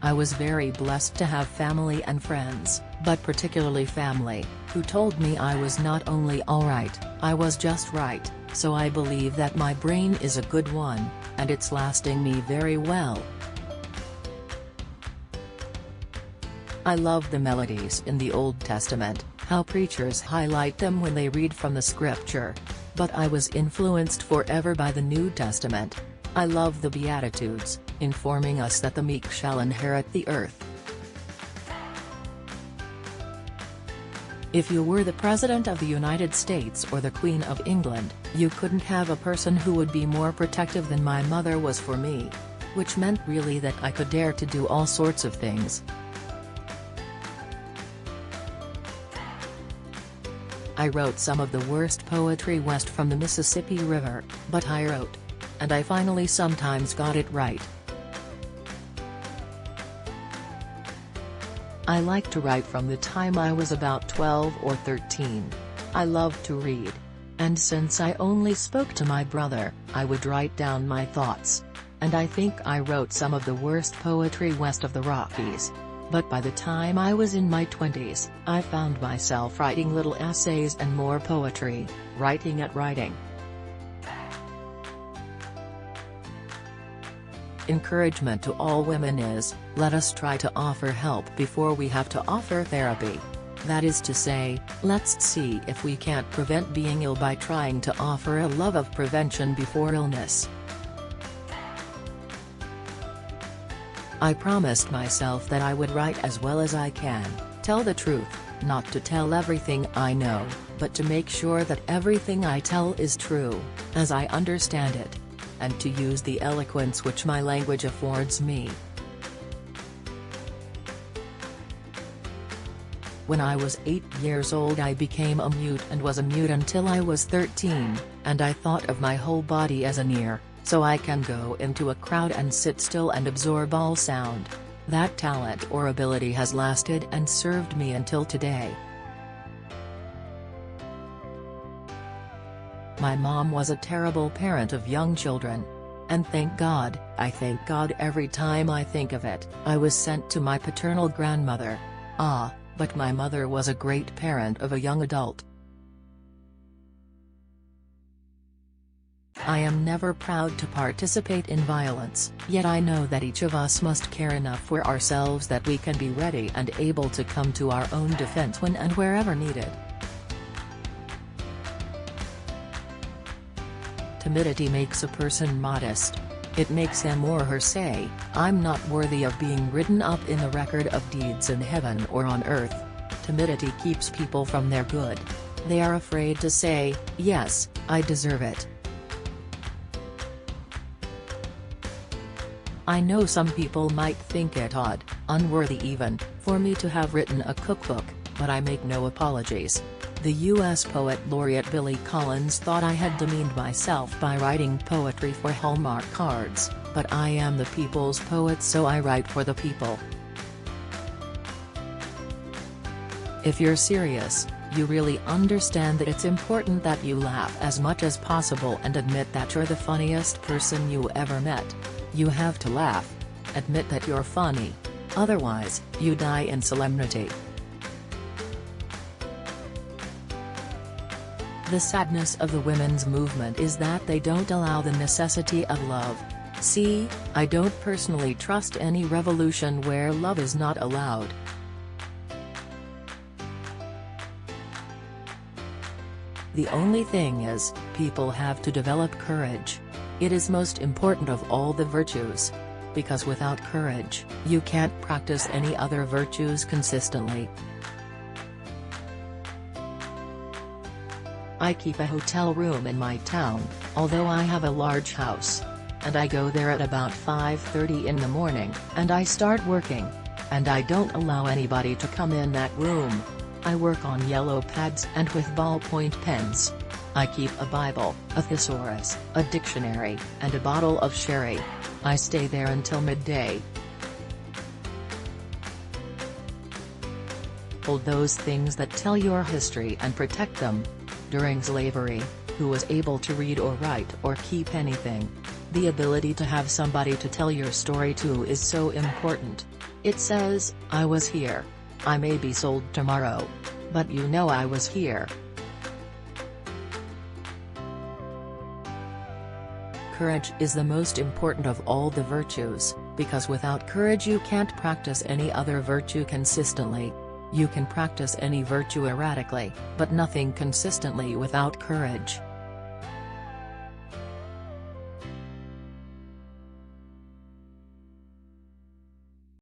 I was very blessed to have family and friends, but particularly family, who told me I was not only alright, I was just right, so I believe that my brain is a good one, and it's lasting me very well. I love the melodies in the Old Testament, how preachers highlight them when they read from the scripture. But I was influenced forever by the New Testament. I love the Beatitudes, informing us that the meek shall inherit the earth. If you were the President of the United States or the Queen of England, you couldn't have a person who would be more protective than my mother was for me. Which meant really that I could dare to do all sorts of things. I wrote some of the worst poetry west from the Mississippi River, but I wrote. And I finally sometimes got it right. I like to write from the time I was about 12 or 13. I loved to read. And since I only spoke to my brother, I would write down my thoughts. And I think I wrote some of the worst poetry west of the Rockies. But by the time I was in my 20s, I found myself writing little essays and more poetry, writing at writing. Encouragement to all women is, let us try to offer help before we have to offer therapy. That is to say, let's see if we can't prevent being ill by trying to offer a love of prevention before illness. I promised myself that I would write as well as I can, tell the truth, not to tell everything I know, but to make sure that everything I tell is true, as I understand it. And to use the eloquence which my language affords me. When I was 8 years old I became a mute and was a mute until I was 13, and I thought of my whole body as an ear, so I can go into a crowd and sit still and absorb all sound. That talent or ability has lasted and served me until today. My mom was a terrible parent of young children. And thank God, I thank God every time I think of it, I was sent to my paternal grandmother. But my mother was a great parent of a young adult. I am never proud to participate in violence, yet I know that each of us must care enough for ourselves that we can be ready and able to come to our own defense when and wherever needed. Timidity makes a person modest. It makes him or her say, I'm not worthy of being written up in the record of deeds in heaven or on earth. Timidity keeps people from their good. They are afraid to say, yes, I deserve it. I know some people might think it odd, unworthy even, for me to have written a cookbook, but I make no apologies. The U.S. Poet Laureate Billy Collins thought I had demeaned myself by writing poetry for Hallmark cards, but I am the people's poet, so I write for the people. If you're serious, you really understand that it's important that you laugh as much as possible and admit that you're the funniest person you ever met. You have to laugh. Admit that you're funny. Otherwise, you die in solemnity. The sadness of the women's movement is that they don't allow the necessity of love. See, I don't personally trust any revolution where love is not allowed. The only thing is, people have to develop courage. It is most important of all the virtues. Because without courage, you can't practice any other virtues consistently. I keep a hotel room in my town, although I have a large house. And I go there at about 5:30 in the morning, and I start working. And I don't allow anybody to come in that room. I work on yellow pads and with ballpoint pens. I keep a Bible, a thesaurus, a dictionary, and a bottle of sherry. I stay there until midday. Hold those things that tell your history and protect them. During slavery, who was able to read or write or keep anything? The ability to have somebody to tell your story to is so important. It says, I was here. I may be sold tomorrow. But you know I was here. Courage is the most important of all the virtues, because without courage you can't practice any other virtue consistently. You can practice any virtue erratically, but nothing consistently without courage.